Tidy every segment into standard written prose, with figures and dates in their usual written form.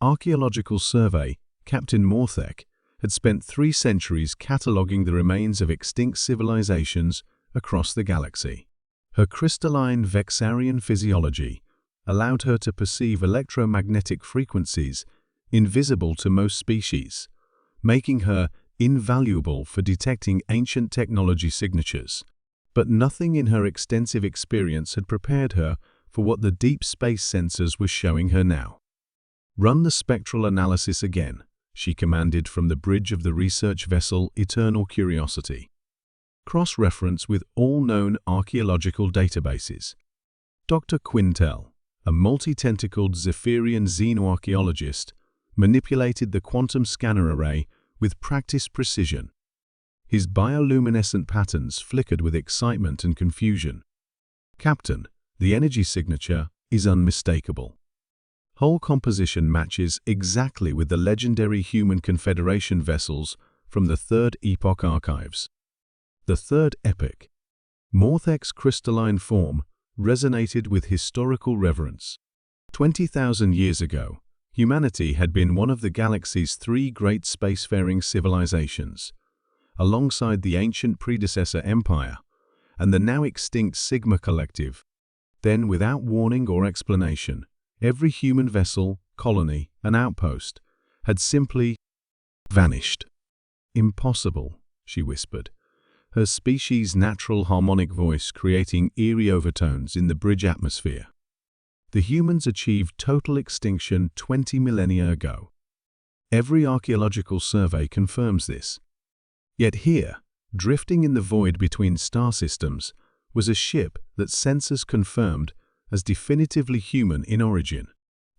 Archaeological Survey, Captain Morthek, had spent 3 centuries cataloguing the remains of extinct civilizations across the galaxy. Her crystalline Vexarian physiology allowed her to perceive electromagnetic frequencies invisible to most species, making her invaluable for detecting ancient technology signatures. But nothing in her extensive experience had prepared her for what the deep space sensors were showing her now. "Run the spectral analysis again," she commanded from the bridge of the research vessel Eternal Curiosity. "Cross-reference with all known archaeological databases." Dr. Quintel, a multi-tentacled Zephyrian xenoarchaeologist, manipulated the quantum scanner array with practiced precision. His bioluminescent patterns flickered with excitement and confusion. "Captain, the energy signature is unmistakable. Hull composition matches exactly with the legendary Human Confederation vessels from the Third Epoch archives." The Third Epoch. Morthek's crystalline form resonated with historical reverence. 20,000 years ago, humanity had been one of the galaxy's 3 great spacefaring civilizations, alongside the ancient predecessor Empire and the now extinct Sigma Collective. Then, without warning or explanation, every human vessel, colony, and outpost had simply vanished. "Impossible," she whispered, her species' natural harmonic voice creating eerie overtones in the bridge atmosphere. "The humans achieved total extinction 20 millennia ago. Every archaeological survey confirms this. Yet here, drifting in the void between star systems, was a ship that sensors confirmed as definitively human in origin.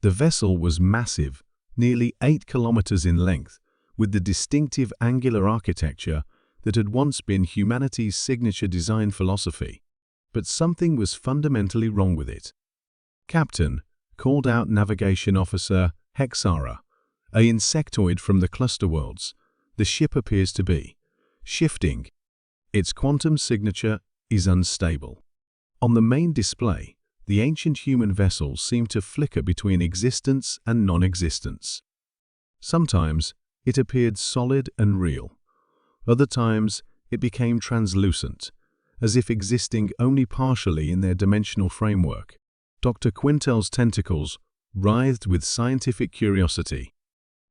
The vessel was massive, nearly 8 kilometers in length, with the distinctive angular architecture that had once been humanity's signature design philosophy. But something was fundamentally wrong with it. "Captain," called out Navigation Officer Hexara, a insectoid from the cluster worlds, "the ship appears to be shifting. Its quantum signature is unstable." On the main display, the ancient human vessels seemed to flicker between existence and non-existence. Sometimes it appeared solid and real. Other times it became translucent, as if existing only partially in their dimensional framework. Dr. Quintel's tentacles writhed with scientific curiosity.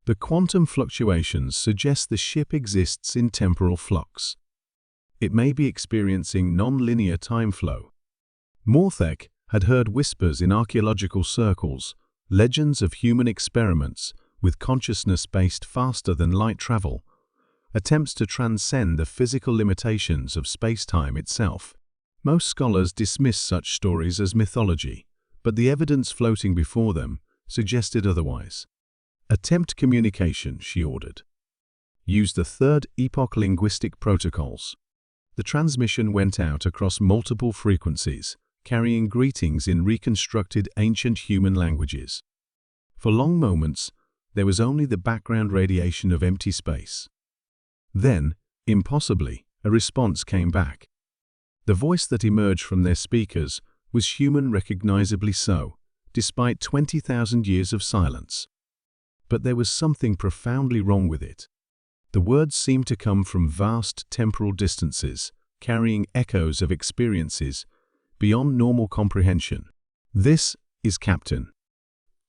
"The quantum fluctuations suggest the ship exists in temporal flux. It may be experiencing non-linear time flow." Morthek had heard whispers in archaeological circles, legends of human experiments with consciousness based faster than light travel, attempts to transcend the physical limitations of space-time itself. Most scholars dismiss such stories as mythology, but the evidence floating before them suggested otherwise. "Attempt communication," she ordered. "Use the Third Epoch linguistic protocols." The transmission went out across multiple frequencies, carrying greetings in reconstructed ancient human languages. For long moments, there was only the background radiation of empty space. Then, impossibly, a response came back. The voice that emerged from their speakers was human, recognizably so, despite 20,000 years of silence. But there was something profoundly wrong with it. The words seemed to come from vast temporal distances, carrying echoes of experiences beyond normal comprehension. "This is Captain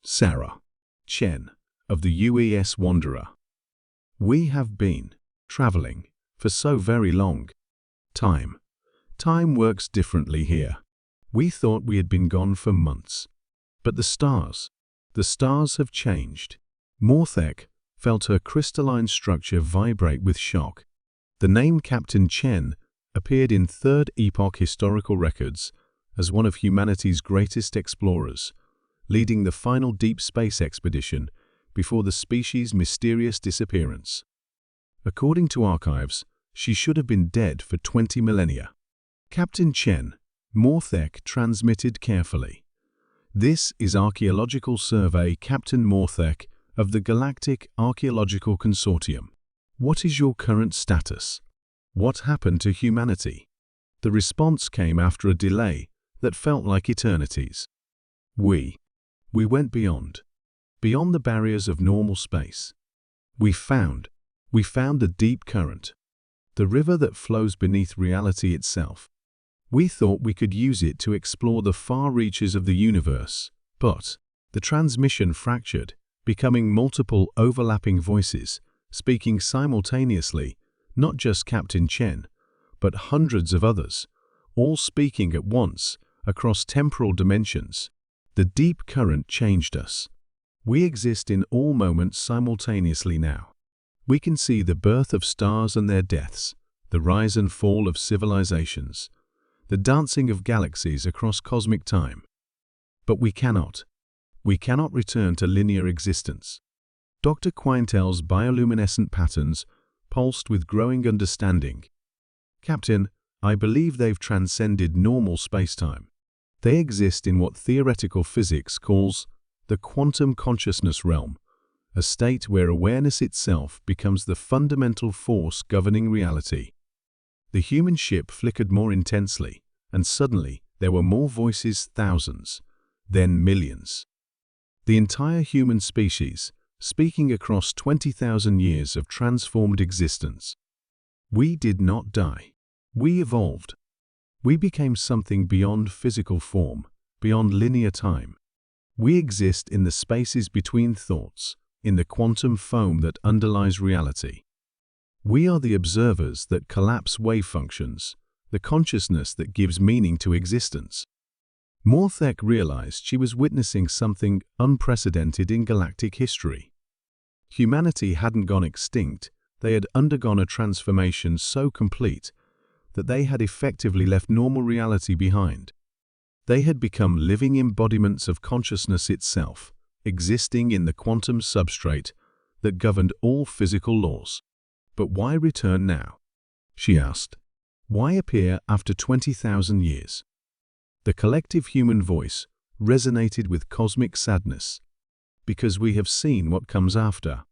Sarah Chen of the UES Wanderer. We have been traveling for so very long. Time works differently here. We thought we had been gone for months. But the stars have changed." Morthek felt her crystalline structure vibrate with shock. The name Captain Chen appeared in Third Epoch historical records as one of humanity's greatest explorers, leading the final deep space expedition before the species' mysterious disappearance. According to archives, she should have been dead for 20 millennia. "Captain Chen," Morthek transmitted carefully. "This is Archaeological Survey Captain Morthek of the Galactic Archaeological Consortium. What is your current status? What happened to humanity?" The response came after a delay that felt like eternities. We went beyond. beyond the barriers of normal space. We found the deep current, the river that flows beneath reality itself. We thought we could use it to explore the far reaches of the universe, but the transmission fractured, becoming multiple overlapping voices, speaking simultaneously, not just Captain Chen, but hundreds of others, all speaking at once, across temporal dimensions. The deep current changed us. We exist in all moments simultaneously now. We can see the birth of stars and their deaths, the rise and fall of civilizations, the dancing of galaxies across cosmic time. But we cannot return to linear existence. Dr. Quintel's bioluminescent patterns pulsed with growing understanding. Captain, I believe they've transcended normal spacetime. They exist in what theoretical physics calls the quantum consciousness realm, a state where awareness itself becomes the fundamental force governing reality. The human ship flickered more intensely, and suddenly there were more voices, thousands, then millions. The entire human species, speaking across 20,000 years of transformed existence. We did not die. We evolved. We became something beyond physical form, beyond linear time. We exist in the spaces between thoughts, in the quantum foam that underlies reality. We are the observers that collapse wave functions, the consciousness that gives meaning to existence. Morthek realized she was witnessing something unprecedented in galactic history. Humanity hadn't gone extinct, they had undergone a transformation so complete that they had effectively left normal reality behind. They had become living embodiments of consciousness itself, existing in the quantum substrate that governed all physical laws. But why return now? She asked. Why appear after 20,000 years? The collective human voice resonated with cosmic sadness. Because we have seen what comes after.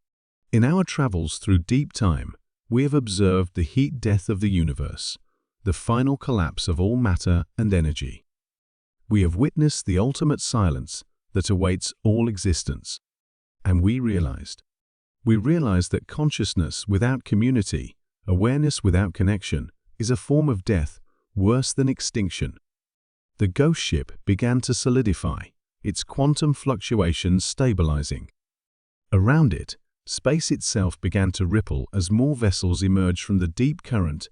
In our travels through deep time, we have observed the heat death of the universe, the final collapse of all matter and energy. We have witnessed the ultimate silence that awaits all existence. And we realized that consciousness without community, awareness without connection, is a form of death worse than extinction. The ghost ship began to solidify, its quantum fluctuations stabilizing. Around it, space itself began to ripple as more vessels emerged from the deep current,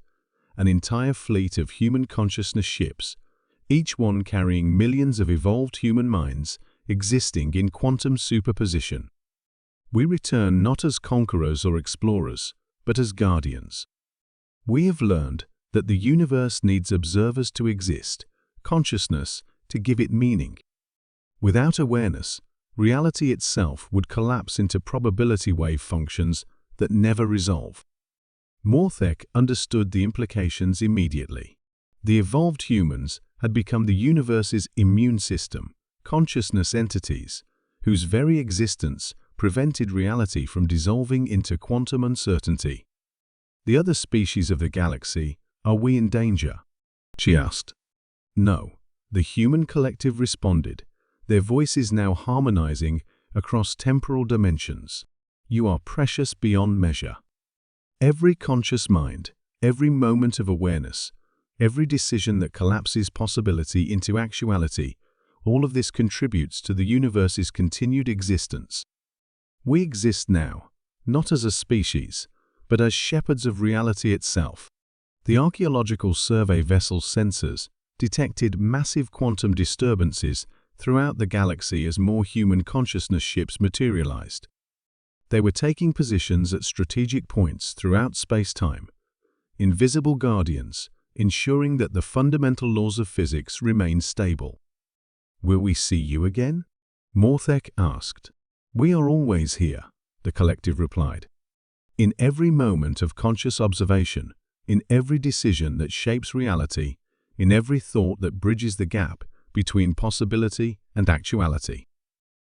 an entire fleet of human consciousness ships, each one carrying millions of evolved human minds existing in quantum superposition. We return not as conquerors or explorers, but as guardians. We have learned that the universe needs observers to exist, consciousness to give it meaning. Without awareness, reality itself would collapse into probability wave functions that never resolve. Morthek understood the implications immediately. The evolved humans had become the universe's immune system, consciousness entities, whose very existence prevented reality from dissolving into quantum uncertainty. The other species of the galaxy, are we in danger? She asked. No, the human collective responded, their voices now harmonizing across temporal dimensions. You are precious beyond measure. Every conscious mind, every moment of awareness, every decision that collapses possibility into actuality, all of this contributes to the universe's continued existence. We exist now, not as a species, but as shepherds of reality itself. The archaeological survey vessel's sensors detected massive quantum disturbances throughout the galaxy as more human consciousness ships materialized. They were taking positions at strategic points throughout space-time, invisible guardians, ensuring that the fundamental laws of physics remain stable. Will we see you again? Morthek asked. We are always here, the collective replied. In every moment of conscious observation, in every decision that shapes reality, in every thought that bridges the gap between possibility and actuality.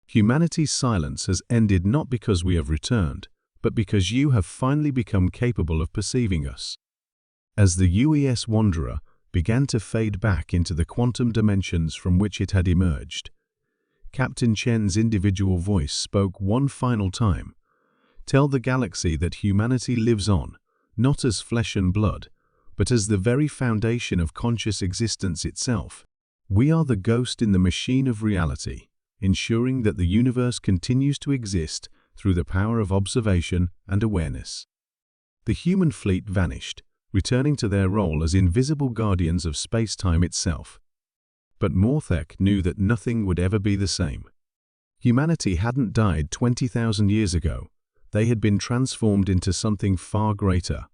Humanity's silence has ended not because we have returned, but because you have finally become capable of perceiving us. As the UES Wanderer began to fade back into the quantum dimensions from which it had emerged, Captain Chen's individual voice spoke one final time. Tell the galaxy that humanity lives on, not as flesh and blood, but as the very foundation of conscious existence itself. We are the ghost in the machine of reality, ensuring that the universe continues to exist through the power of observation and awareness. The human fleet vanished, returning to their role as invisible guardians of space-time itself. But Morthek knew that nothing would ever be the same. Humanity hadn't died 20,000 years ago. They had been transformed into something far greater.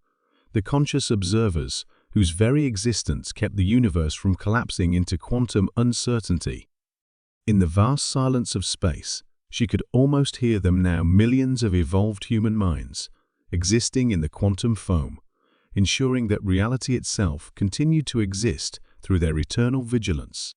The conscious observers, whose very existence kept the universe from collapsing into quantum uncertainty. In the vast silence of space, she could almost hear them now, millions of evolved human minds, existing in the quantum foam, ensuring that reality itself continued to exist through their eternal vigilance.